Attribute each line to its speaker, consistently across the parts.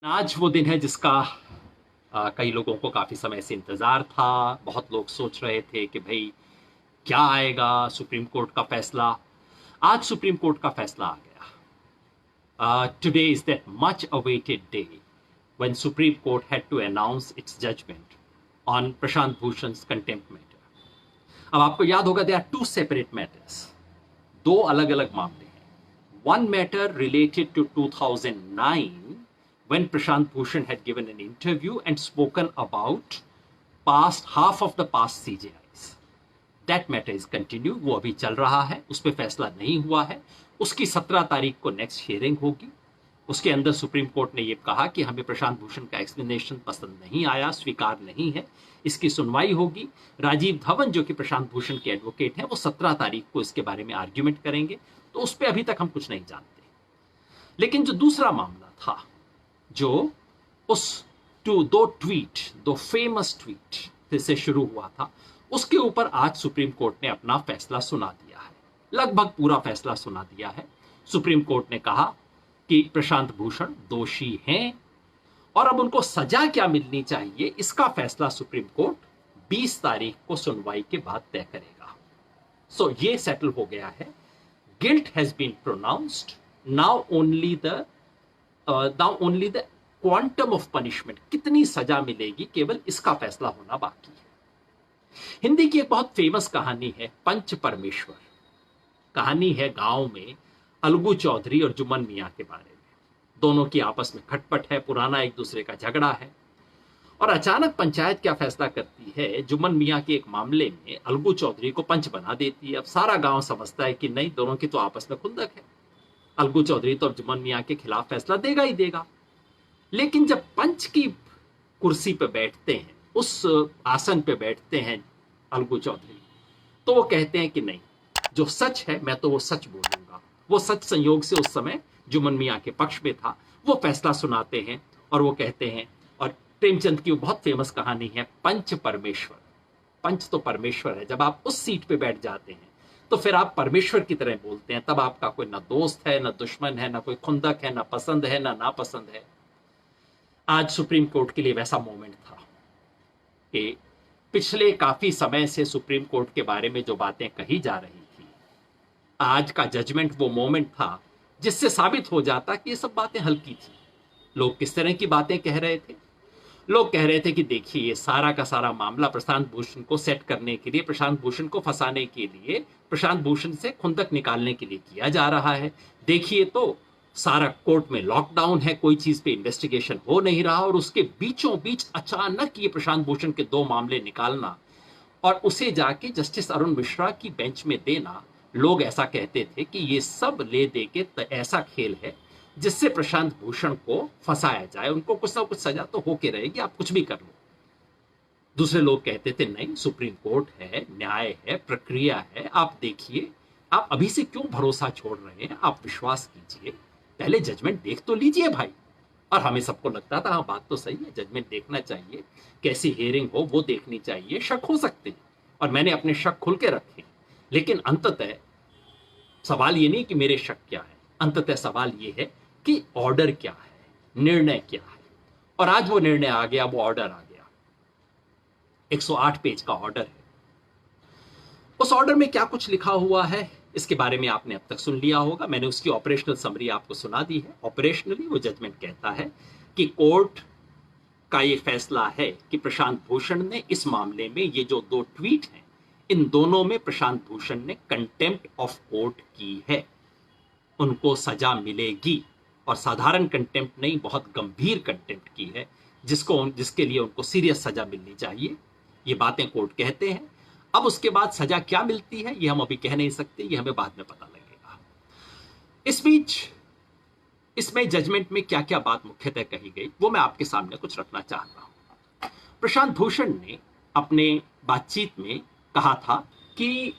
Speaker 1: आज वो दिन है जिसका कई लोगों को काफ़ी समय से इंतज़ार था। बहुत लोग सोच रहे थे कि भाई क्या आएगा सुप्रीम कोर्ट का फैसला। आज सुप्रीम कोर्ट का फैसला आ गया। Today is that much awaited day when Supreme Court had to announce its judgment on Prashant Bhushan's contempt matter. अब आपको याद होगा there are two separate matters. दो अलग अलग मामले हैं. One matter related to 2009 when Prashant Bhushan had given an interview and spoken about half of the past CJIs. That matter is continued. वो अभी चल रहा है, उस पर फैसला नहीं हुआ है. उसकी 17 तारीख को नेक्स्ट हियरिंग होगी. उसके अंदर सुप्रीम कोर्ट ने यह कहा कि हमें प्रशांत भूषण का एक्सप्लेनेशन पसंद नहीं आया, स्वीकार नहीं है. इसकी सुनवाई होगी. राजीव धवन जो कि प्रशांत भूषण के एडवोकेट हैं, वो 17 तारीख को इसके बारे में आर्ग्यूमेंट करेंगे. तो उस पर अभी तक हम कुछ नहीं जानते. लेकिन जो दूसरा मामला था, जो उस दो फेमस ट्वीट से शुरू हुआ था, उसके ऊपर आज सुप्रीम कोर्ट ने अपना फैसला सुना दिया है. लगभग पूरा फैसला सुना दिया है. सुप्रीम कोर्ट ने कहा कि प्रशांत भूषण दोषी हैं और अब उनको सजा क्या मिलनी चाहिए, इसका फैसला सुप्रीम कोर्ट 20 तारीख को सुनवाई के बाद तय करेगा. सो ये सेटल हो गया है. Guilt has been pronounced. Now only the quantum of punishment, कितनी सजा मिलेगी, केवल इसका फैसला होना बाकी है. हिंदी की एक बहुत फेमस कहानी है पंच परमेश्वर. कहानी है गांव में अलगू चौधरी और जुम्मन मियां के बारे में. दोनों की आपस में खटपट है, पुराना एक दूसरे का झगड़ा है. और अचानक पंचायत क्या फैसला करती है, जुम्मन मियां के एक मामले में अलगू चौधरी को पंच बना देती है. अब सारा गांव समझता है कि नहीं, दोनों की तो आपस में खुंदक है. अलगू चौधरी तो जुम्मन मियां के खिलाफ फैसला देगा ही देगा. लेकिन जब पंच की कुर्सी पे बैठते हैं, उस आसन पे बैठते हैं अलगू चौधरी, तो वो कहते हैं कि नहीं, जो सच है मैं तो वो सच बोलूंगा. वो सच संयोग से उस समय जुम्मन मियां के पक्ष में था. वो फैसला सुनाते हैं और वो कहते हैं, और प्रेमचंद की वो बहुत फेमस कहानी है पंच परमेश्वर. पंच तो परमेश्वर है. जब आप उस सीट पे बैठ जाते हैं तो फिर आप परमेश्वर की तरह बोलते हैं. तब आपका कोई ना दोस्त है, ना दुश्मन है, ना कोई खुंदक है, ना पसंद है, ना नापसंद है. आज सुप्रीम कोर्ट के लिए वैसा मोमेंट था कि पिछले काफी समय से सुप्रीम कोर्ट के बारे में जो बातें कही जा रही थी, आज का जजमेंट वो मोमेंट था जिससे साबित हो जाता कि ये सब बातें हल्की थी. लोग किस तरह की बातें कह रहे थे? लोग कह रहे थे कि देखिए, ये सारा का सारा मामला प्रशांत भूषण को सेट करने के लिए, प्रशांत भूषण को फंसाने के लिए, प्रशांत भूषण से खुंदक निकालने के लिए किया जा रहा है. देखिए तो सारा कोर्ट में लॉकडाउन है, कोई चीज पे इन्वेस्टिगेशन हो नहीं रहा, और उसके बीचों बीच अचानक ये प्रशांत भूषण के 2 मामले निकालना और उसे जाके जस्टिस अरुण मिश्रा की बेंच में देना. लोग ऐसा कहते थे कि ये सब ले दे के ऐसा खेल है जिससे प्रशांत भूषण को फंसाया जाए. उनको कुछ ना कुछ सजा तो होके रहेगी, आप कुछ भी कर लो. दूसरे लोग कहते थे नहीं, सुप्रीम कोर्ट है, न्याय है, प्रक्रिया है, आप देखिए, आप अभी से क्यों भरोसा छोड़ रहे हैं, आप विश्वास कीजिए, पहले जजमेंट देख तो लीजिए भाई. और हमें सबको लगता था हाँ, बात तो सही है, जजमेंट देखना चाहिए, कैसी हियरिंग हो वो देखनी चाहिए. शक हो सकते हैं और मैंने अपने शक खुल के रखे. लेकिन अंततः सवाल ये नहीं कि मेरे शक क्या है, अंततः सवाल ये है कि ऑर्डर क्या है, निर्णय क्या है. और आज वो निर्णय आ गया, वो ऑर्डर आ गया. 108 पेज का ऑर्डर है. उस ऑर्डर में क्या कुछ लिखा हुआ है इसके बारे में आपने अब तक सुन लिया होगा. मैंने उसकी ऑपरेशनल समरी आपको सुना दी है. ऑपरेशनली वो जजमेंट कहता है कि कोर्ट का ये फैसला है कि प्रशांत भूषण ने इस मामले में, ये जो 2 ट्वीट हैं, इन दोनों में प्रशांत भूषण ने कंटेम्प्ट ऑफ कोर्ट की है. उनको सजा मिलेगी, और साधारण कंटेम्प्ट नहीं, बहुत गंभीर कंटेम्प्ट की है, जिसके लिए उनको सीरियस सजा मिलनी चाहिए. ये बातें कोर्ट कहते हैं. अब उसके बाद सजा क्या मिलती है ये हम अभी कह नहीं सकते, ये हमें बाद में पता लगेगा. इस बीच इसमें जजमेंट में क्या क्या बात मुख्यतः कही गई वो मैं आपके सामने कुछ रखना चाह रहा हूं. प्रशांत भूषण ने अपने बातचीत में कहा था कि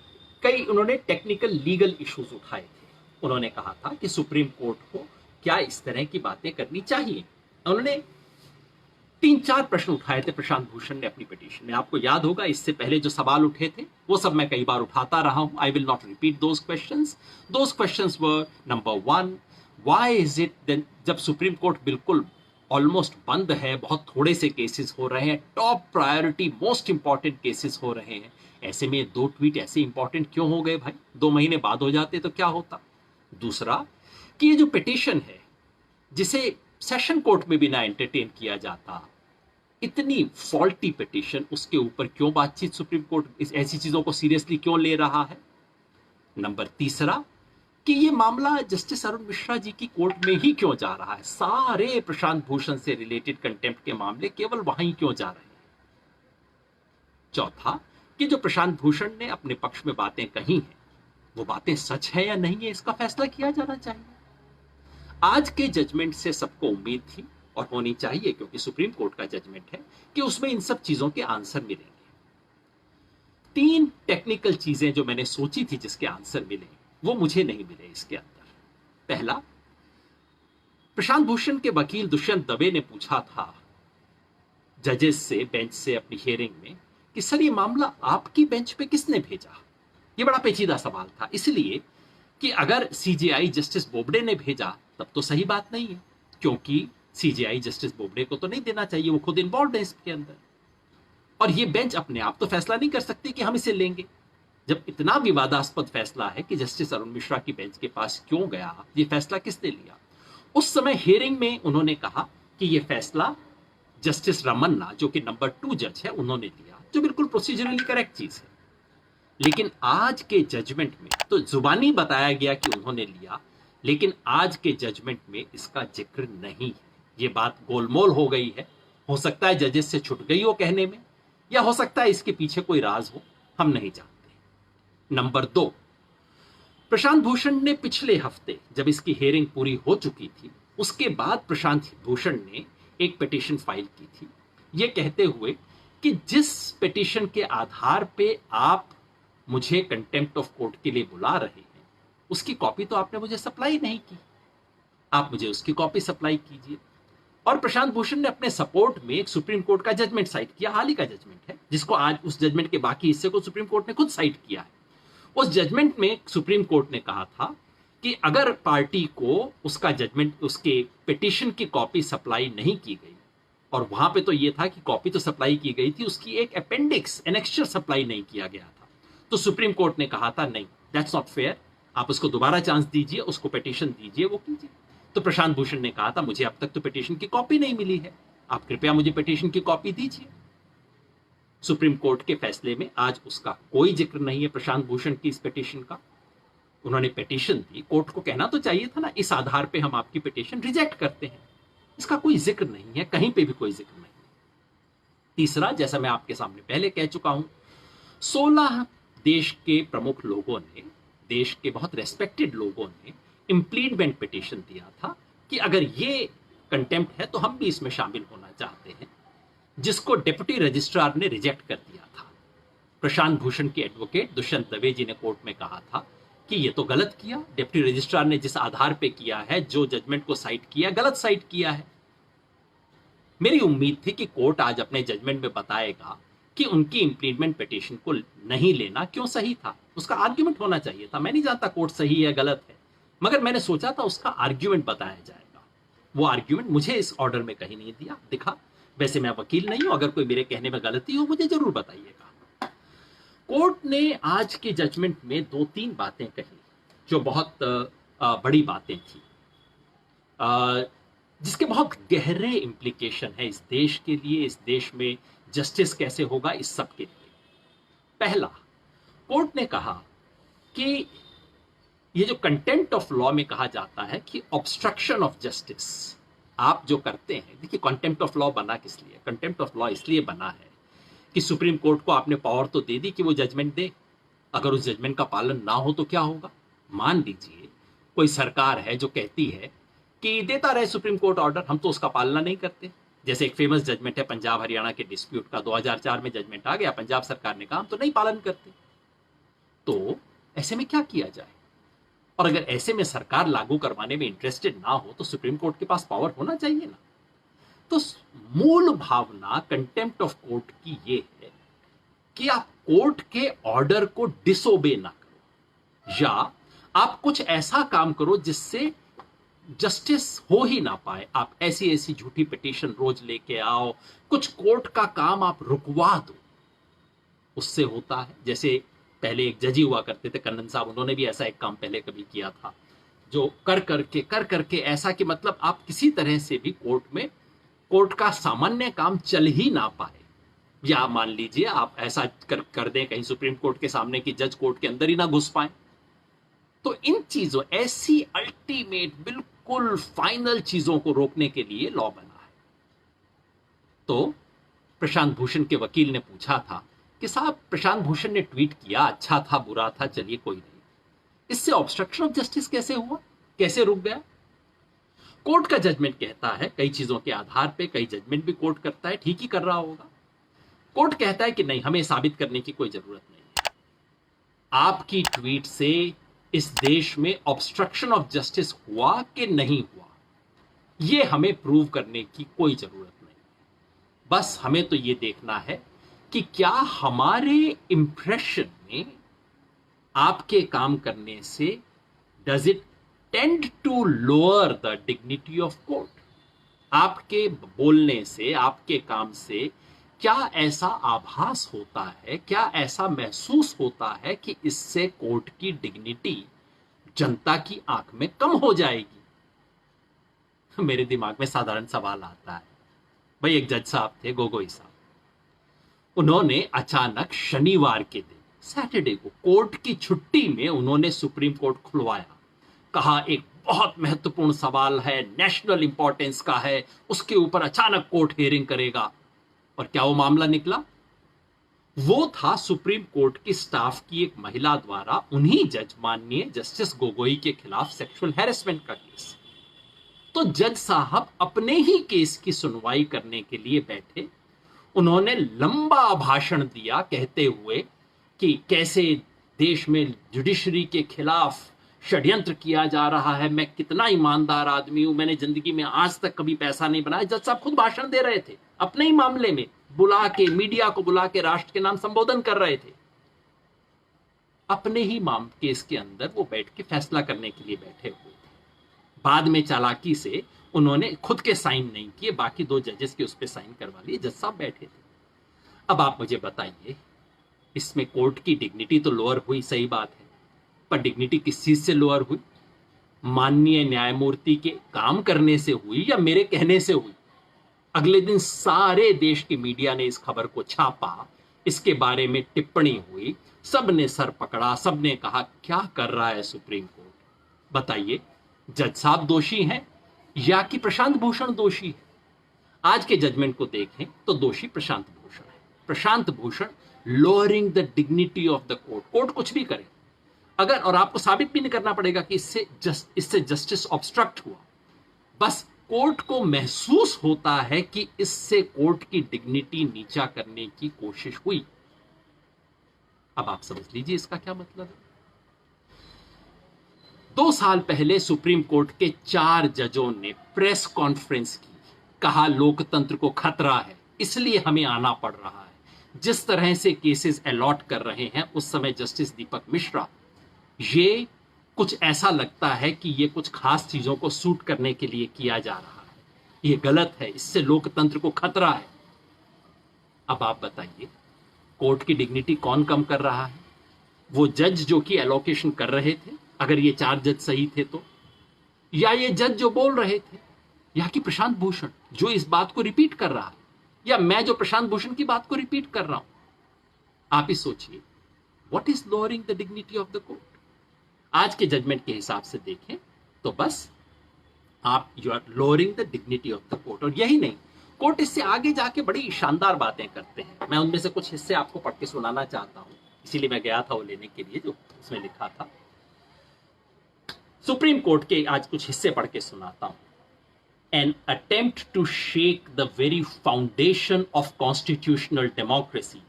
Speaker 1: उन्होंने टेक्निकल लीगल इश्यूज उठाए थे. उन्होंने कहा था कि सुप्रीम कोर्ट को क्या इस तरह की बातें करनी चाहिए. उन्होंने 3-4 प्रश्न उठाए थे प्रशांत भूषण ने अपनी पिटीशन में. आपको याद होगा, इससे पहले जो सवाल उठे थे वो सब मैं कई बार उठाता रहा हूं. I will not repeat those questions. Those questions were, number 1, why is it then, जब सुप्रीम कोर्ट बिल्कुल ऑलमोस्ट बंद है, बहुत थोड़े से केसेस हो रहे हैं, top priority most important cases हो रहे हैं, ऐसे में 2 ट्वीट ऐसे इंपॉर्टेंट क्यों हो गए भाई? 2 महीने बाद हो जाते तो क्या होता? दूसरा कि ये जो पिटीशन है जिसे सेशन कोर्ट में भी ना एंटरटेन किया जाता, इतनी फॉल्टी पिटीशन, उसके ऊपर क्यों बातचीत सुप्रीम कोर्ट ऐसी चीजों को सीरियसली क्यों ले रहा है? नंबर तीसरा कि ये मामला जस्टिस अरुण मिश्रा जी की कोर्ट में ही क्यों जा रहा है? सारे प्रशांत भूषण से रिलेटेड कंटेम्प्ट के मामले केवल वहां ही क्यों जा रहे हैं? चौथा कि जो प्रशांत भूषण ने अपने पक्ष में बातें कही हैं, वो बातें सच है या नहीं है, इसका फैसला किया जाना चाहिए। आज के जजमेंट से सबको उम्मीद थी और होनी चाहिए, क्योंकि सुप्रीम कोर्ट का जजमेंट है, कि उसमें इन सब चीजों के आंसर मिलेंगे। 3 टेक्निकल चीजें जो मैंने सोची थी जिसके आंसर मिले, वो मुझे नहीं मिले इसके अंदर। पहला, प्रशांत भूषण के वकील दुष्यंत दवे ने पूछा था जजेस से, बेंच से अपनी हियरिंग में, कि सर ये मामला आपकी बेंच पे किसने भेजा? ये बड़ा पेचीदा सवाल था, इसलिए कि अगर सीजेआई जस्टिस बोबडे ने भेजा तब तो सही बात नहीं है, क्योंकि सीजेआई जस्टिस बोबडे को तो नहीं देना चाहिए, वो खुद इन्वॉल्व है इसके अंदर, और ये बेंच अपने आप तो फैसला नहीं कर सकती कि हम इसे लेंगे। जब इतना विवादास्पद फैसला है कि जस्टिस अरुण मिश्रा की बेंच के पास क्यों गया, ये फैसला किसने लिया? उस समय हियरिंग में उन्होंने कहा कि ये फैसला जस्टिस रमन्ना, जो कि नंबर 2 जज है, उन्होंने लिया, जो बिल्कुल प्रोसीजरली करेक्ट चीज है। लेकिन आज के जजमेंट में तो जुबानी बताया गया कि उन्होंने लिया, लेकिन आज के जजमेंट में इसका जिक्र नहीं है। ये बात गोलमोल हो गई है। हो सकता है जजेस से छूट गई हो कहने में, या हो सकता है इसके पीछे कोई राज हो, हम नहीं जानते। नंबर 2, प्रशांत भूषण ने पिछले हफ्ते, जब इसकी हियरिंग पूरी हो चुकी थी, उसके बाद प्रशांत भूषण ने एक पिटीशन फाइल की थी, यह कहते हुए कि जिस पिटीशन के आधार पे आप मुझे कंटेम्प्ट ऑफ कोर्ट के लिए बुला रहे हैं, उसकी कॉपी तो आपने मुझे सप्लाई नहीं की, आप मुझे उसकी कॉपी सप्लाई कीजिए। और प्रशांत भूषण ने अपने सपोर्ट में एक सुप्रीम कोर्ट का जजमेंट साइट किया, हाल ही का जजमेंट है, जिसको आज उस जजमेंट के बाकी हिस्से को सुप्रीम कोर्ट ने खुद साइट किया है। उस जजमेंट में सुप्रीम कोर्ट ने कहा था कि अगर पार्टी को उसका जजमेंट, उसके पिटीशन की कॉपी सप्लाई नहीं की गई, और वहां पे तो यह था कि कॉपी तो सप्लाई की गई थी, उसकी एक अपेंडिक्स, एनेक्स्चर सप्लाई नहीं किया गया था, तो सुप्रीम कोर्ट ने कहा था नहीं, दैट्स नॉट फेयर, आप उसको दोबारा चांस दीजिए, उसको पिटीशन दीजिए, वो कीजिए। तो प्रशांत भूषण ने कहा था मुझे अब तक तो पिटीशन की कॉपी नहीं मिली है, आप कृपया मुझे पिटीशन की कॉपी दीजिए। सुप्रीम कोर्ट के फैसले में आज उसका कोई जिक्र नहीं है, प्रशांत भूषण की इस पिटीशन का। उन्होंने पिटीशन दी, कोर्ट को कहना तो चाहिए था ना, इस आधार पे हम आपकी पिटीशन रिजेक्ट करते हैं, इसका कोई जिक्र नहीं है, कहीं पे भी कोई जिक्र नहीं। तीसरा, जैसा मैं आपके सामने पहले कह चुका हूं, 16 देश के प्रमुख लोगों ने, देश के बहुत रेस्पेक्टेड लोगों ने इम्प्लीडमेंट पिटीशन दिया था कि अगर ये कंटेम्प्ट है तो हम भी इसमें शामिल होना चाहते हैं, जिसको डिप्टी रजिस्ट्रार ने रिजेक्ट कर दिया था। प्रशांत भूषण के एडवोकेट दुष्यंत दवे जी ने कोर्ट में कहा था कि ये तो गलत किया, डिप्टी रजिस्ट्रार ने जिस आधार पे किया है, जो जजमेंट को साइट किया, गलत साइट किया है। मेरी उम्मीद थी कि कोर्ट आज अपने जजमेंट में बताएगा कि उनकी इम्प्लीडमेंट पिटीशन को नहीं लेना क्यों सही था, उसका आर्ग्यूमेंट होना चाहिए था। मैं नहीं जानता कोर्ट सही है गलत है, मगर मैंने सोचा था उसका आर्ग्यूमेंट बताया जाएगा। वो आर्ग्यूमेंट मुझे इस ऑर्डर में कहीं नहीं दिखा। वैसे मैं वकील नहीं हूं, अगर कोई मेरे कहने में गलती हो मुझे जरूर बताइएगा। कोर्ट ने आज के जजमेंट में 2-3 बातें कही जो बहुत बड़ी बातें थी, जिसके बहुत गहरे इंप्लीकेशन है इस देश के लिए, इस देश में जस्टिस कैसे होगा, इस सब के लिए। पहला, कोर्ट ने कहा कि ये जो कंटेम्प्ट ऑफ लॉ में कहा जाता है कि ऑब्स्ट्रक्शन ऑफ जस्टिस आप जो करते हैं, देखिए कंटेम्प्ट ऑफ लॉ बना किस लिए? कंटेम्प्ट ऑफ लॉ इसलिए बना है कि सुप्रीम कोर्ट को आपने पावर तो दे दी कि वो जजमेंट दे, अगर उस जजमेंट का पालन ना हो तो क्या होगा? मान लीजिए कोई सरकार है जो कहती है कि देता रहे सुप्रीम कोर्ट ऑर्डर, हम तो उसका पालना नहीं करते। जैसे एक फेमस जजमेंट है पंजाब हरियाणा के डिस्प्यूट का, 2004 में जजमेंट आ गया, पंजाब सरकार ने कहा हम तो नहीं पालन करते। तो ऐसे में क्या किया जाए? और अगर ऐसे में सरकार लागू करवाने में इंटरेस्टेड ना हो तो सुप्रीम कोर्ट के पास पावर होना चाहिए ना। तो मूल भावना कंटेम्प्ट ऑफ कोर्ट की ये है कि आप कोर्ट के ऑर्डर को डिसोबे ना करो, या आप कुछ ऐसा काम करो जिससे जस्टिस हो ही ना पाए, आप ऐसी ऐसी झूठी पिटीशन रोज लेके आओ, कुछ कोर्ट का काम आप रुकवा दो, उससे होता है। जैसे पहले एक जज ही हुआ करते थे कन्नन साहब, उन्होंने भी ऐसा एक काम पहले कभी किया था, जो कर करके ऐसा कि मतलब आप किसी तरह से भी कोर्ट का सामान्य काम चल ही ना पाए। या मान लीजिए आप ऐसा कर दें कहीं सुप्रीम कोर्ट के सामने कि जज कोर्ट के अंदर ही ना घुस पाए। तो इन चीजों, ऐसी अल्टीमेट बिल्कुल फाइनल चीजों को रोकने के लिए लॉ बना है। तो प्रशांत भूषण के वकील ने पूछा था कि साहब, प्रशांत भूषण ने ट्वीट किया, अच्छा था बुरा था चलिए कोई नहीं, इससे ऑब्स्ट्रक्शन ऑफ जस्टिस कैसे हुआ, कैसे रुक गया? कोर्ट का जजमेंट कहता है, कई चीजों के आधार पे कई जजमेंट भी कोर्ट करता है, ठीक ही कर रहा होगा। कोर्ट कहता है कि नहीं, हमें साबित करने की कोई जरूरत नहीं है, आपकी ट्वीट से इस देश में ऑब्स्ट्रक्शन ऑफ जस्टिस हुआ कि नहीं हुआ, यह हमें प्रूव करने की कोई जरूरत नहीं, बस हमें तो यह देखना है कि क्या हमारे इंप्रेशन में आपके काम करने से does it tend to lower the dignity of court, आपके बोलने से, आपके काम से क्या ऐसा आभास होता है, क्या ऐसा महसूस होता है कि इससे कोर्ट की डिग्निटी जनता की आंख में कम हो जाएगी? मेरे दिमाग में साधारण सवाल आता है, भाई एक जज साहब थे, गोगोई साहब, उन्होंने अचानक शनिवार के दिन, सैटरडे को, कोर्ट की छुट्टी में उन्होंने सुप्रीम कोर्ट खुलवाया, कहा एक बहुत महत्वपूर्ण सवाल है, नेशनल इंपॉर्टेंस का है, उसके ऊपर अचानक कोर्ट हियरिंग करेगा। और क्या वो मामला निकला? वो था सुप्रीम कोर्ट की स्टाफ की एक महिला द्वारा उन्हीं जज माननीय जस्टिस गोगोई के खिलाफ सेक्सुअल हैरेसमेंट का केस। तो जज साहब अपने ही केस की सुनवाई करने के लिए बैठे, उन्होंने लंबा भाषण दिया कहते हुए कि कैसे देश में जुडिशरी के खिलाफ षड्यंत्र किया जा रहा है, मैं कितना ईमानदार आदमी हूं, मैंने जिंदगी में आज तक कभी पैसा नहीं बनाया। जज साहब खुद भाषण दे रहे थे, अपने ही मामले में बुला के, मीडिया को बुला के राष्ट्र के नाम संबोधन कर रहे थे। अपने ही केस के अंदर वो बैठ के फैसला करने के लिए बैठे हुए थे। बाद में चालाकी से उन्होंने खुद के साइन नहीं किए, बाकी दो जजेस के उस पर साइन करवा लिए, जज साहब बैठे थे। अब आप मुझे बताइए, इसमें कोर्ट की डिग्निटी तो लोअर हुई, सही बात है, पर डिग्निटी किस चीज से लोअर हुई? माननीय न्यायमूर्ति के काम करने से हुई या मेरे कहने से हुई? अगले दिन सारे देश की मीडिया ने इस खबर को छापा, इसके बारे में टिप्पणी हुई, सबने सर पकड़ा, सबने कहा क्या कर रहा है सुप्रीम कोर्ट? बताइए, जज साहब दोषी हैं या कि प्रशांत भूषण दोषी है? आज के जजमेंट को देखें तो दोषी प्रशांत भूषण है। Prashant Bhushan lowering the dignity of the court. Court कुछ भी करे अगर, और आपको साबित भी नहीं करना पड़ेगा कि इससे जस्टिस ऑब्स्ट्रक्ट हुआ, बस कोर्ट को महसूस होता है कि इससे कोर्ट की डिग्निटी नीचा करने की कोशिश हुई। अब आप समझ लीजिए इसका क्या मतलब है। 2 साल पहले सुप्रीम कोर्ट के 4 जजों ने प्रेस कॉन्फ्रेंस की, कहा लोकतंत्र को खतरा है, इसलिए हमें आना पड़ रहा है। जिस तरह से केसेस अलॉट कर रहे हैं उस समय जस्टिस दीपक मिश्रा, ये कुछ ऐसा लगता है कि ये कुछ खास चीजों को सूट करने के लिए किया जा रहा है, ये गलत है, इससे लोकतंत्र को खतरा है। अब आप बताइए, कोर्ट की डिग्निटी कौन कम कर रहा है? वो जज जो कि एलोकेशन कर रहे थे, अगर ये 4 जज सही थे तो, या ये जज जो बोल रहे थे, या कि प्रशांत भूषण जो इस बात को रिपीट कर रहा है, या मैं जो प्रशांत भूषण की बात को रिपीट कर रहा हूं? आप ही सोचिए, what is lowering the dignity of the court? आज के जजमेंट के हिसाब से देखें तो बस आप you are lowering the dignity of the court. और यही नहीं, कोर्ट इससे आगे जाके बड़ी शानदार बातें करते हैं। मैं उनमें से कुछ हिस्से आपको पढ़ के सुनाना चाहता हूं, इसीलिए मैं गया था वो लेने के लिए जो उसमें लिखा था। सुप्रीम कोर्ट के आज कुछ हिस्से पढ़ के सुनाता हूं। An attempt to shake the very foundation of constitutional democracy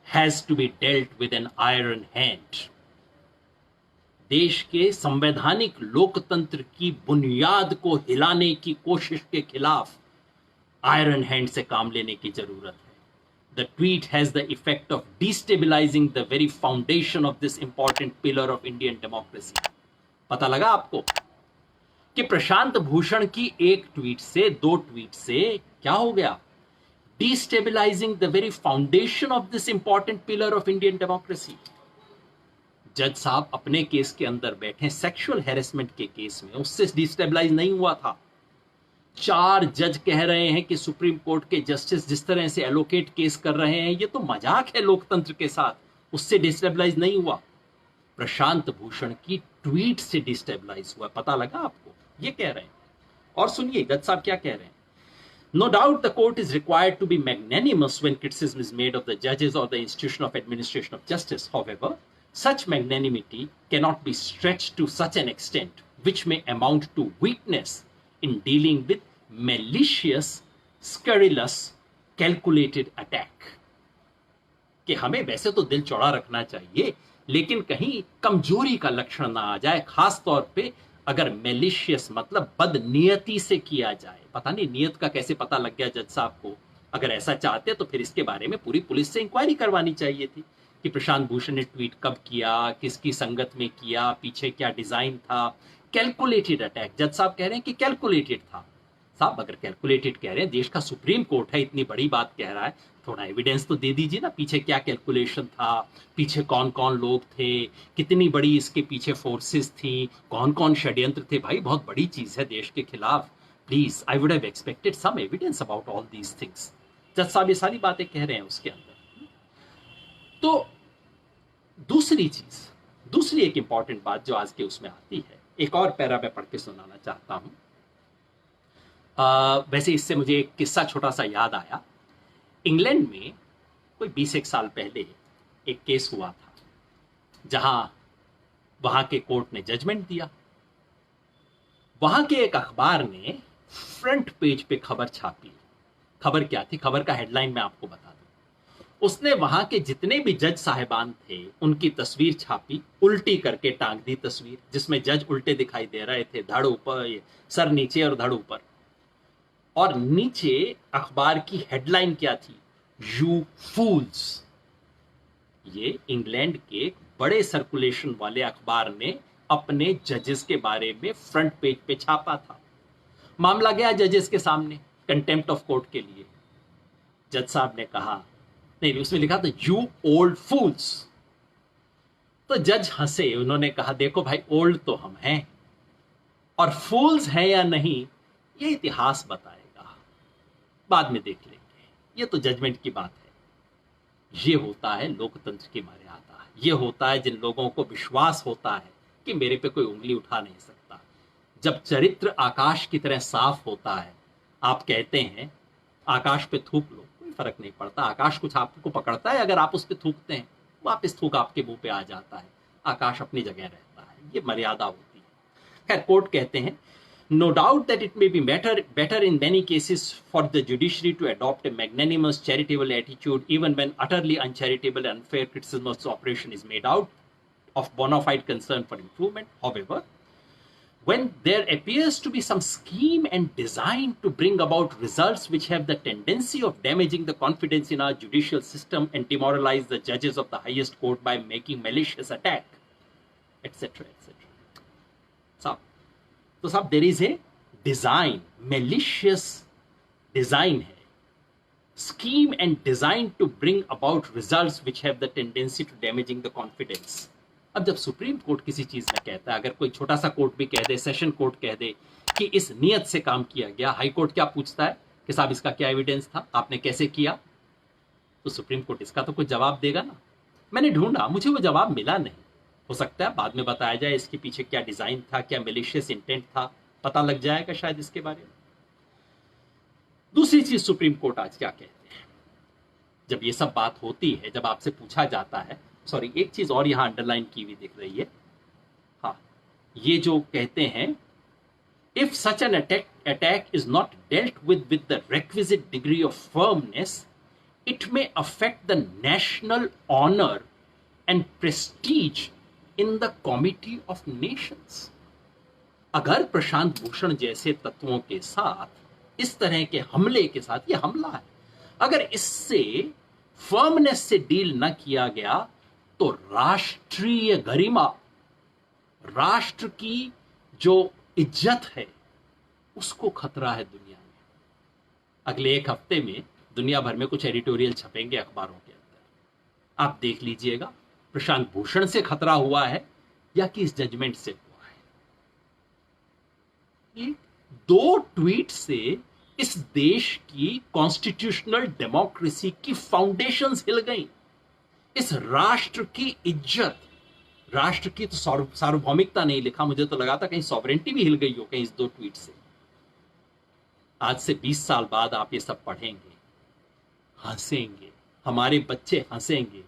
Speaker 1: has to be dealt with an iron hand. देश के संवैधानिक लोकतंत्र की बुनियाद को हिलाने की कोशिश के खिलाफ आयरन हैंड से काम लेने की जरूरत है। The tweet has the effect of destabilising the very foundation of this important pillar of Indian democracy. पता लगा आपको? कि प्रशांत भूषण की एक ट्वीट से, दो ट्वीट से क्या हो गया? Destabilising the very foundation of this important pillar of Indian democracy. जज साहब अपने केस के अंदर बैठे, सेक्सुअल हैरेसमेंट के केस में, उससे डिस्टेबलाइज नहीं हुआ था। 4 जज कह रहे हैं कि सुप्रीम कोर्ट के जस्टिस जिस तरह से एलोकेट केस कर रहे हैं, ये तो मजाक है लोकतंत्र के साथ, उससे डिस्टेबलाइज नहीं हुआ। प्रशांत भूषण की ट्वीट से डिस्टेबलाइज हुआ। पता लगा आपको? ये कह रहे हैं। और सुनिए जज साहब क्या कह रहे हैं। No doubt the court is required to be magnanimous when criticism is made of the judges or the institution of administration of justice. However, such magnanimity cannot be stretched to such an extent which may amount to weakness in dealing with malicious, scurrilous, calculated attack. कि हमें वैसे तो दिल चौड़ा रखना चाहिए, लेकिन कहीं कमजोरी का लक्षण ना आ जाए, खास तौर पे अगर मेलिशियस मतलब बदनियती से किया जाए। पता नहीं नियत का कैसे पता लग गया जज साहब को। अगर ऐसा चाहते तो फिर इसके बारे में पूरी पुलिस से इंक्वायरी करवानी चाहिए थी कि प्रशांत भूषण ने ट्वीट कब किया, किसकी संगत में किया, पीछे क्या डिजाइन था। कैलकुलेटेड अटैक, जज साहब कह रहे हैं कि कैलकुलेटेड था। साहब अगर कैलकुलेटेड कह रहे हैं, देश का सुप्रीम कोर्ट है, इतनी बड़ी बात कह रहा है, थोड़ा एविडेंस तो दे दीजिए ना, पीछे क्या कैलकुलेशन था, पीछे कौन कौन लोग थे, कितनी बड़ी इसके पीछे फोर्सेस थी, कौन कौन षड्यंत्र थे। भाई बहुत बड़ी चीज है देश के खिलाफ। Please, I would have expected some evidence about all these things. जज साहब ये सारी बातें कह रहे हैं उसके अंदर। तो दूसरी एक इंपॉर्टेंट बात जो आज के उसमें आती है, एक और पैरा मैं पढ़ के सुनाना चाहता हूं। वैसे इससे मुझे एक किस्सा छोटा सा याद आया। इंग्लैंड में कोई 20 साल पहले एक केस हुआ था, जहां वहां के कोर्ट ने जजमेंट दिया। वहां के एक अखबार ने फ्रंट पेज पे खबर छापी। खबर क्या थी? खबर का हेडलाइन मैं आपको बता दूं। उसने वहां के जितने भी जज साहिबान थे उनकी तस्वीर छापी, उल्टी करके टांग दी तस्वीर, जिसमें जज उल्टे दिखाई दे रहे थे, धड़ ऊपर, सर नीचे और धड़ ऊपर। और नीचे अखबार की हेडलाइन क्या थी? यू फूल्स। ये इंग्लैंड के बड़े सर्कुलेशन वाले अखबार ने अपने जजेस के बारे में फ्रंट पेज पे छापा था। मामला गया जजेस के सामने कंटेम्प्ट ऑफ कोर्ट के लिए। जज साहब ने कहा, नहीं उसमें लिखा था यू ओल्ड फूल्स। तो जज हंसे, उन्होंने कहा देखो भाई, ओल्ड तो हम हैं और फूल्स हैं या नहीं ये इतिहास बताएगा, बाद में देख लेंगे, ये तो जजमेंट की बात है। ये होता है लोकतंत्र की मर्यादा। ये होता है जिन लोगों को विश्वास होता है कि मेरे पे कोई उंगली उठा नहीं सकता। जब चरित्र आकाश की तरह साफ होता है, आप कहते हैं आकाश पे थूक लो, कोई फर्क नहीं पड़ता। आकाश कुछ आपको पकड़ता है? अगर आप उस पर थूकते हैं, वापस थूक आपके मुंह पे आ जाता है। आकाश अपनी जगह रहता है। ये मर्यादा होती है। खैर, कोर्ट कहते हैं, no doubt that it may be better in many cases for the judiciary to adopt a magnanimous charitable attitude even when utterly uncharitable and unfair criticism of the operation is made out of bona fide concern for improvement. However, when there appears to be some scheme and design to bring about results which have the tendency of damaging the confidence in our judicial system and demoralize the judges of the highest court by making malicious attack, etc., etc. तो साहब there is a design, malicious design है, scheme and design to bring about results which have the tendency to damaging the confidence. अब जब Supreme court किसी चीज में कहता है, अगर कोई छोटा सा कोर्ट भी कह दे, सेशन कोर्ट कह दे कि इस नियत से काम किया गया, हाई कोर्ट क्या पूछता है कि साहब इसका क्या एविडेंस था, आपने कैसे किया? तो सुप्रीम कोर्ट इसका तो कुछ जवाब देगा ना। मैंने ढूंढा, मुझे वो जवाब मिला नहीं। हो सकता है बाद में बताया जाए इसके पीछे क्या डिजाइन था, क्या मेलिशियस इंटेंट था, पता लग जाएगा शायद इसके बारे में। दूसरी चीज सुप्रीम कोर्ट आज क्या कहते हैं, जब ये सब बात होती है, जब आपसे पूछा जाता है, सॉरी एक चीज और यहां अंडरलाइन की हुई दिख रही है, हाँ, ये जो कहते हैं, if such an attack is not dealt with the requisite degree of firmness, it may affect the national honour and prestige in the comity of nations. अगर प्रशांत भूषण जैसे तत्वों के साथ इस तरह के हमले के साथ, ये हमला है, अगर इससे फर्मनेस से डील न किया गया तो राष्ट्रीय गरिमा, राष्ट्र की जो इज्जत है उसको खतरा है दुनिया में। अगले एक हफ्ते में दुनिया भर में कुछ एडिटोरियल छपेंगे अखबारों के अंदर, आप देख लीजिएगा प्रशांत भूषण से खतरा हुआ है या कि इस जजमेंट से हुआ है। दो ट्वीट से इस देश की कॉन्स्टिट्यूशनल डेमोक्रेसी की फाउंडेशंस हिल गई। इस राष्ट्र की इज्जत, राष्ट्र की तो सार्वभौमिकता नहीं लिखा, मुझे तो लगा था कहीं सॉवरेंटी भी हिल गई हो कहीं इस दो ट्वीट से। आज से 20 साल बाद आप ये सब पढ़ेंगे, हंसेंगे, हमारे बच्चे हंसेंगे।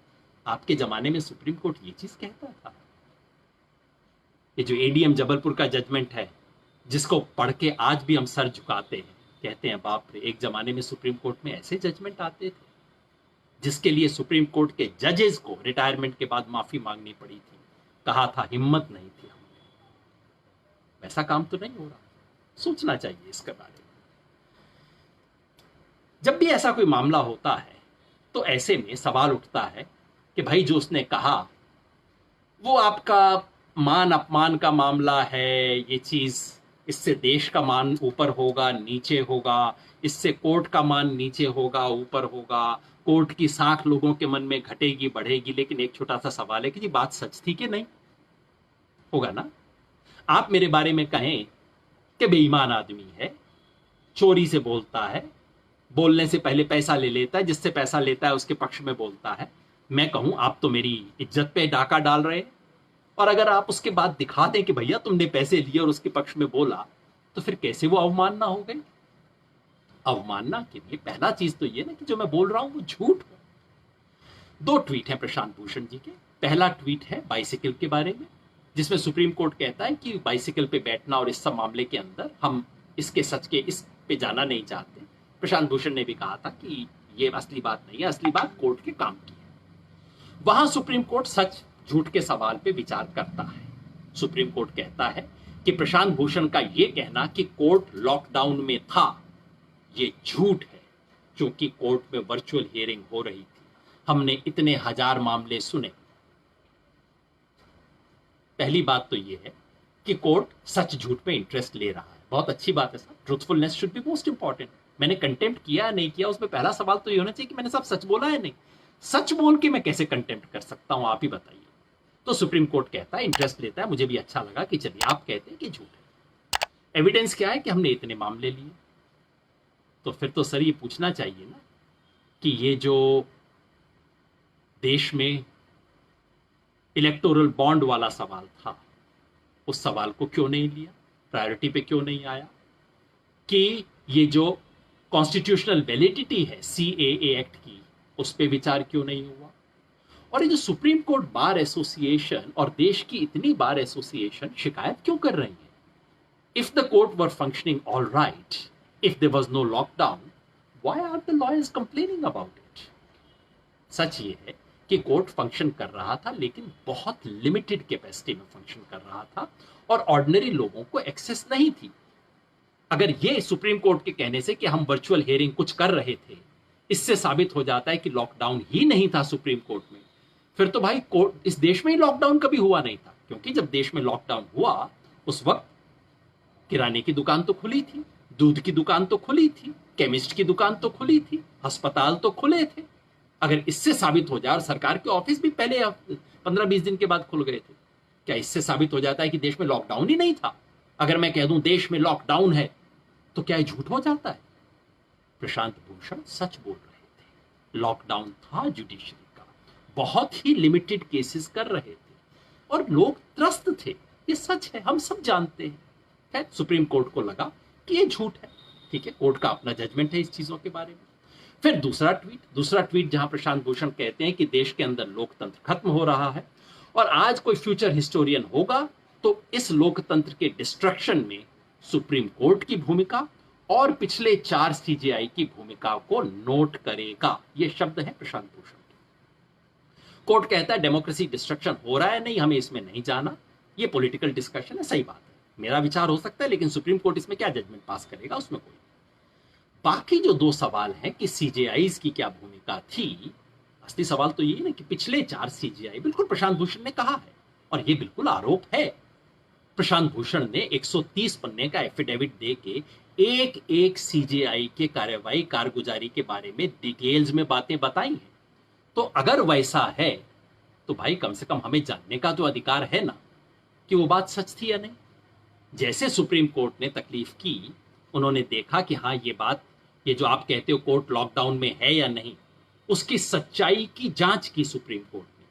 Speaker 1: आपके जमाने में सुप्रीम कोर्ट ये चीज कहता था। ये जो एडीएम जबलपुर का जजमेंट है, जिसको पढ़ के आज भी हम सर झुकाते हैं, कहते हैं बाप रे, एक जमाने में सुप्रीम कोर्ट में ऐसे जजमेंट आते थे, जिसके लिए सुप्रीम कोर्ट के जजेस को रिटायरमेंट के बाद माफी मांगनी पड़ी थी। कहा था हिम्मत नहीं थी हमने। वैसा काम तो नहीं हो रहा, सोचना चाहिए इसके बारे में। जब भी ऐसा कोई मामला होता है तो ऐसे में सवाल उठता है कि भाई जो उसने कहा वो आपका मान अपमान का मामला है, ये चीज इससे देश का मान ऊपर होगा नीचे होगा, इससे कोर्ट का मान नीचे होगा ऊपर होगा, कोर्ट की साख लोगों के मन में घटेगी बढ़ेगी। लेकिन एक छोटा सा सवाल है कि जी बात सच थी कि नहीं? होगा ना। आप मेरे बारे में कहें कि बेईमान आदमी है, चोरी से बोलता है, बोलने से पहले पैसा ले लेता है, जिससे पैसा लेता है उसके पक्ष में बोलता है। मैं कहूं आप तो मेरी इज्जत पे डाका डाल रहे हैं, और अगर आप उसके बाद दिखा दें कि भैया तुमने पैसे लिए और उसके पक्ष में बोला, तो फिर कैसे वो अवमानना हो गई? अवमानना के लिए पहला चीज तो ये ना कि जो मैं बोल रहा हूं वो झूठ हो। दो ट्वीट हैं प्रशांत भूषण जी के। पहला ट्वीट है बाइसिकल के बारे में, जिसमें सुप्रीम कोर्ट कहता है कि बाइसिकल पे बैठना और इस सब मामले के अंदर हम इसके सच के इस पे जाना नहीं चाहते। प्रशांत भूषण ने भी कहा था कि ये असली बात नहीं है, असली बात कोर्ट के काम की है। वहां सुप्रीम कोर्ट सच झूठ के सवाल पे विचार करता है। सुप्रीम कोर्ट कहता है कि प्रशांत भूषण का यह कहना कि कोर्ट लॉकडाउन में था, ये झूठ है, क्योंकि कोर्ट में वर्चुअल हियरिंग हो रही थी। हमने इतने हजार मामले सुने। पहली बात तो यह है कि कोर्ट सच झूठ पे इंटरेस्ट ले रहा है, बहुत अच्छी बात है sir. Truthfulness should be most important. मैंने कंटेम्प्ट किया या नहीं किया, उसमें पहला सवाल तो ये होना चाहिए कि मैंने सब सच बोला है नहीं। सच बोल के मैं कैसे कंटेम्प्ट कर सकता हूं, आप ही बताइए। तो सुप्रीम कोर्ट कहता है, इंटरेस्ट लेता है। मुझे भी अच्छा लगा कि चलिए आप कहते हैं कि झूठ है। एविडेंस क्या है कि हमने इतने मामले लिए। तो फिर तो सर ये पूछना चाहिए ना कि ये जो देश में इलेक्टोरल बॉन्ड वाला सवाल था, उस सवाल को क्यों नहीं लिया, प्रायोरिटी पे क्यों नहीं आया? कि ये जो कॉन्स्टिट्यूशनल वैलिडिटी है सीएए एक्ट की, उस पर विचार क्यों नहीं हुआ? और ये जो सुप्रीम कोर्ट बार एसोसिएशन और देश की इतनी बार एसोसिएशन शिकायत क्यों कर रही है? If the court were functioning all right, if there was no lockdown, why are the lawyers complaining about it? सच ये है कि कोर्ट फंक्शन कर रहा था, लेकिन बहुत लिमिटेड कैपेसिटी में फंक्शन कर रहा था और ऑर्डिनरी लोगों को एक्सेस नहीं थी। अगर ये सुप्रीम कोर्ट के कहने से कि हम वर्चुअल हियरिंग कुछ कर रहे थे, इससे साबित हो जाता है कि लॉकडाउन ही नहीं था सुप्रीम कोर्ट में, फिर तो भाई कोर्ट इस देश में ही लॉकडाउन कभी हुआ नहीं था। क्योंकि जब देश में लॉकडाउन हुआ उस वक्त किराने की दुकान तो खुली थी, दूध की दुकान तो खुली थी, केमिस्ट की दुकान तो खुली थी, अस्पताल तो खुले थे। अगर इससे साबित हो जाए, और सरकार के ऑफिस भी पहले 15-20 दिन के बाद खुल गए थे, क्या इससे साबित हो जाता है कि देश में लॉकडाउन ही नहीं था? अगर मैं कह दूं देश में लॉकडाउन है तो क्या झूठ हो जाता है? प्रशांत भूषण सच बोल रहे थे, लॉकडाउन था जुडिशरी का, बहुत ही लिमिटेड केसेस कर रहे थे और लोग त्रस्त थे। ये सच है, हम सब जानते हैं। खैर सुप्रीम कोर्ट को लगा कि ये झूठ है, ठीक है, कोर्ट का अपना जजमेंट है इस चीजों के बारे में। फिर दूसरा ट्वीट जहां प्रशांत भूषण कहते हैं कि देश के अंदर लोकतंत्र खत्म हो रहा है और आज कोई फ्यूचर हिस्टोरियन होगा तो इस लोकतंत्र के डिस्ट्रक्शन में सुप्रीम कोर्ट की भूमिका और पिछले 4 सीजेआई की भूमिका को नोट करेगा। ये शब्द है प्रशांत भूषण के। कोर्ट कहता है डेमोक्रेसी डिस्ट्रक्शन हो रहा है, नहीं, हमें इसमें नहीं जाना, ये पॉलिटिकल डिस्कशन है। सही बात है, मेरा विचार हो सकता है, लेकिन सुप्रीम कोर्ट इसमें क्या जजमेंट पास करेगा उसमें कोई। बाकी जो 2 सवाल हैं कि सीजेआईज की क्या भूमिका थी, असली सवाल तो ये ना कि पिछले 4 सीजेआई, बिल्कुल प्रशांत भूषण ने कहा है और ये बिल्कुल आरोप है प्रशांत भूषण ने 130 पन्ने का एफिडेविट दे के एक एक सीजेआई के कार्यवाही कारगुजारी के बारे में डिटेल्स में बातें बताई हैं। तो अगर वैसा है तो भाई कम से कम हमें जानने का तो अधिकार है ना कि वो बात सच थी या नहीं। जैसे सुप्रीम कोर्ट ने तकलीफ की, उन्होंने देखा कि हाँ ये बात, ये जो आप कहते हो कोर्ट लॉकडाउन में है या नहीं, उसकी सच्चाई की जांच की सुप्रीम कोर्ट ने।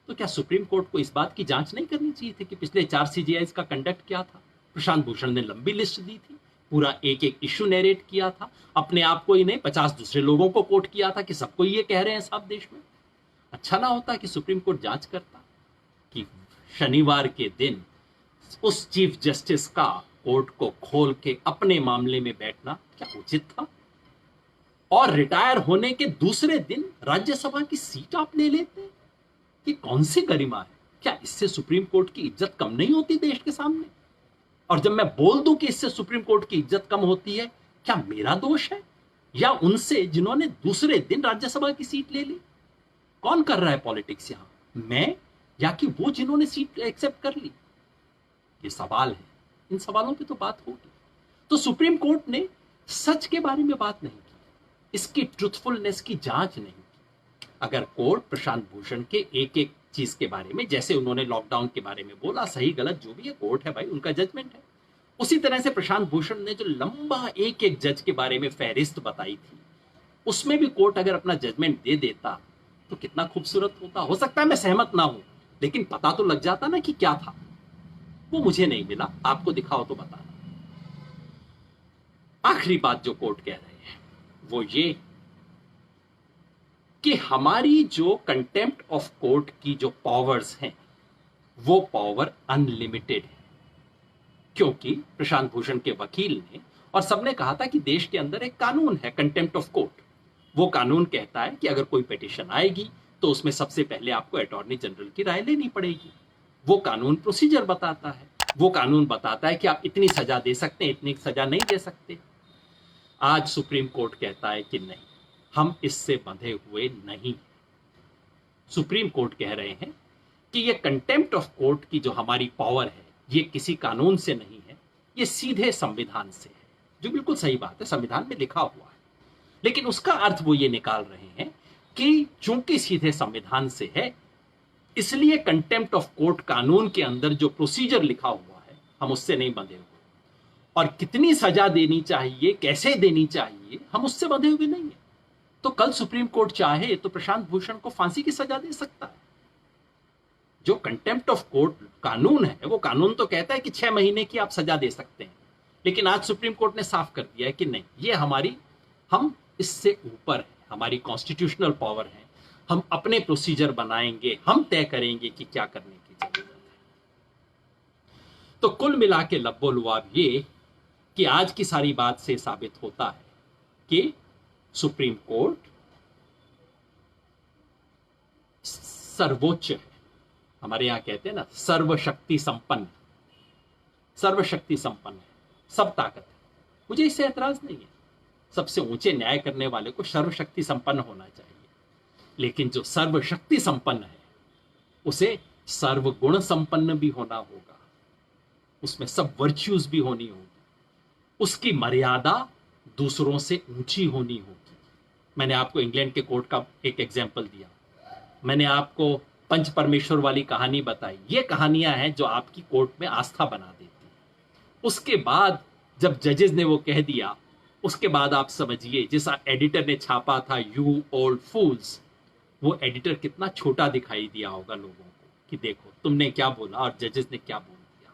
Speaker 1: तो क्या सुप्रीम कोर्ट को इस बात की जांच नहीं करनी चाहिए थी कि पिछले 4 सीजीआई का कंडक्ट क्या था? प्रशांत भूषण ने लंबी लिस्ट दी थी, पूरा एक एक इश्यू नैरेट किया था, अपने आप को ही नहीं 50 दूसरे लोगों को कोट किया था कि सबको ये कह रहे हैं साहब देश में। अच्छा ना होता कि सुप्रीम कोर्ट जांच करता कि शनिवार के दिन उस चीफ जस्टिस का कोर्ट को खोल के अपने मामले में बैठना क्या उचित था? और रिटायर होने के दूसरे दिन राज्यसभा की सीट आप ले लेते हैं, ये कौन सी गरिमा है? क्या इससे सुप्रीम कोर्ट की इज्जत कम नहीं होती देश के सामने? और जब मैं बोल दूं कि इससे सुप्रीम कोर्ट की इज्जत कम होती है, क्या मेरा दोष है या उनसे जिन्होंने दूसरे दिन राज्यसभा की सीट ले ली? कौन कर रहा है पॉलिटिक्स यहां, मैं या कि वो जिन्होंने सीट एक्सेप्ट कर ली? ये सवाल है, इन सवालों पे तो बात होगी। तो सुप्रीम कोर्ट ने सच के बारे में बात नहीं की, इसकी ट्रुथफुलनेस की जांच नहीं की। अगर कोर्ट प्रशांत भूषण के एक एक चीज के बारे में, जैसे उन्होंने लॉकडाउन के बारे में बोला, सही गलत जो भी है कोर्ट है भाई, उनका जजमेंट है, उसी तरह से प्रशांत भूषण ने जो लंबा एक एक जज के बारे में फहरिस्त बताई थी, उसमें भी कोर्ट अगर अपना जजमेंट दे देता तो कितना खूबसूरत होता। हो सकता है मैं सहमत ना हूं, लेकिन पता तो लग जाता ना कि क्या था। वो मुझे नहीं मिला, आपको दिखाओ तो बताना। आखिरी बात जो कोर्ट कह रहे हैं वो ये कि हमारी जो कंटेम्प्ट ऑफ कोर्ट की जो पावर्स हैं वो पावर अनलिमिटेड है, क्योंकि प्रशांत भूषण के वकील ने और सबने कहा था कि देश के अंदर एक कानून है कंटेम्प्ट ऑफ कोर्ट। वो कानून कहता है कि अगर कोई पिटीशन आएगी तो उसमें सबसे पहले आपको अटॉर्नी जनरल की राय लेनी पड़ेगी। वो कानून प्रोसीजर बताता है, वो कानून बताता है कि आप इतनी सजा दे सकते हैं, इतनी सजा नहीं दे सकते। आज सुप्रीम कोर्ट कहता है कि नहीं, हम इससे बंधे हुए नहीं। सुप्रीम कोर्ट कह रहे हैं कि ये कंटेम्प्ट ऑफ कोर्ट की जो हमारी पावर है ये किसी कानून से नहीं है, ये सीधे संविधान से है। जो बिल्कुल सही बात है, संविधान में लिखा हुआ है, लेकिन उसका अर्थ वो ये निकाल रहे हैं कि चूंकि सीधे संविधान से है, इसलिए कंटेम्प्ट ऑफ कोर्ट कानून के अंदर जो प्रोसीजर लिखा हुआ है हम उससे नहीं बंधे हुए, और कितनी सजा देनी चाहिए, कैसे देनी चाहिए, हम उससे बंधे हुए नहीं है। तो कल सुप्रीम कोर्ट चाहे तो प्रशांत भूषण को फांसी की सजा दे सकता है। जो कंटेम्प्ट ऑफ कोर्ट कानून है वो कानून तो कहता है कि 6 महीने की आप सजा दे सकते हैं, लेकिन आज सुप्रीम कोर्ट ने साफ कर दिया है कि नहीं, ये हम इससे ऊपर है, हमारी कॉन्स्टिट्यूशनल पावर है, हम अपने प्रोसीजर बनाएंगे, हम तय करेंगे कि क्या करने की जरूरत है। तो कुल मिला के लब्बो-लुआब ये कि आज की सारी बात से साबित होता है कि सुप्रीम कोर्ट सर्वोच्च है। हमारे यहां कहते हैं ना सर्वशक्ति संपन्न, सर्वशक्ति संपन्न है, सब ताकत है। मुझे इससे एतराज नहीं है, सबसे ऊंचे न्याय करने वाले को सर्वशक्ति संपन्न होना चाहिए, लेकिन जो सर्वशक्ति संपन्न है उसे सर्वगुण संपन्न भी होना होगा, उसमें सब वर्च्यूज भी होनी होगी, उसकी मर्यादा दूसरों से ऊंची होनी होगी। मैंने आपको इंग्लैंड के कोर्ट का एक एग्जाम्पल दिया, मैंने आपको पंच परमेश्वर वाली कहानी बताई। ये कहानियां हैं जो आपकी कोर्ट में आस्था बना देती है। उसके बाद जब जजेस ने वो कह दिया, उसके बाद आप समझिए जिस एडिटर ने छापा था यू ओल्ड फूल्स, वो एडिटर कितना छोटा दिखाई दिया होगा लोगों को कि देखो तुमने क्या बोला और जजेस ने क्या बोल दिया।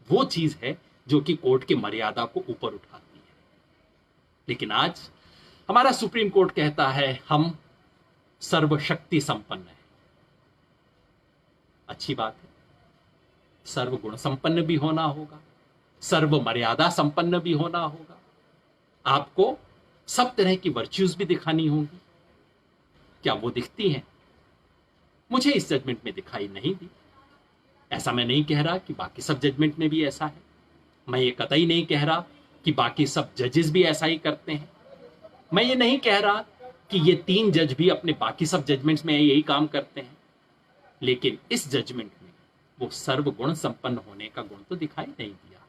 Speaker 1: वो चीज है जो कि कोर्ट की मर्यादा को ऊपर उठाती है। लेकिन आज हमारा सुप्रीम कोर्ट कहता है हम सर्वशक्ति संपन्न है। अच्छी बात है, सर्वगुण संपन्न भी होना होगा, सर्व मर्यादा संपन्न भी होना होगा, आपको सब तरह की वर्च्यूज भी दिखानी होंगी। क्या वो दिखती हैं? मुझे इस जजमेंट में दिखाई नहीं दी। ऐसा मैं नहीं कह रहा कि बाकी सब जजमेंट में भी ऐसा है, मैं ये कतई नहीं कह रहा कि बाकी सब जजेस भी ऐसा ही करते हैं, मैं ये नहीं कह रहा कि ये 3 जज भी अपने बाकी सब जजमेंट्स में यही काम करते हैं। लेकिन इस जजमेंट में वो सर्वगुण संपन्न होने का गुण तो दिखाई नहीं दिया।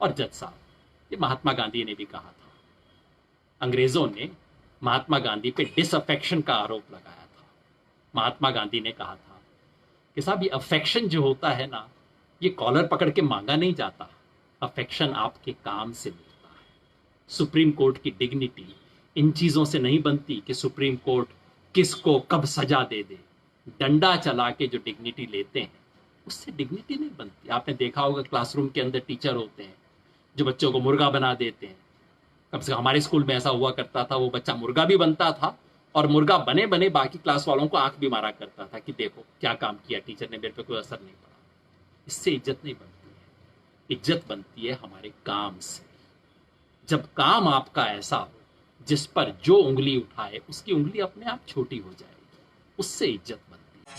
Speaker 1: और जज साहब, ये महात्मा गांधी ने भी कहा था, अंग्रेजों ने महात्मा गांधी पे डिसअफेक्शन का आरोप लगाया था। महात्मा गांधी ने कहा था कि साहब ये अफेक्शन जो होता है ना, ये कॉलर पकड़ के मांगा नहीं जाता, अफेक्शन आपके काम से मिलता है। सुप्रीम कोर्ट की डिग्निटी इन चीजों से नहीं बनती कि सुप्रीम कोर्ट किसको कब सजा दे दे। डंडा चला के जो डिग्निटी लेते हैं उससे डिग्निटी नहीं बनती। आपने देखा होगा क्लासरूम के अंदर टीचर होते हैं जो बच्चों को मुर्गा बना देते हैं। कम से कम हमारे स्कूल में ऐसा हुआ करता था, वो बच्चा मुर्गा भी बनता था और मुर्गा बने बने बाकी क्लास वालों को आंख भी मारा करता था कि देखो क्या काम किया टीचर ने, मेरे पे कोई असर नहीं पड़ा। इससे इज्जत नहीं बनती है, इज्जत बनती है हमारे काम से। जब काम आपका ऐसा हो जिस पर जो उंगली उठाए उसकी उंगली अपने आप छोटी हो जाएगी, उससे इज्जत बनती है।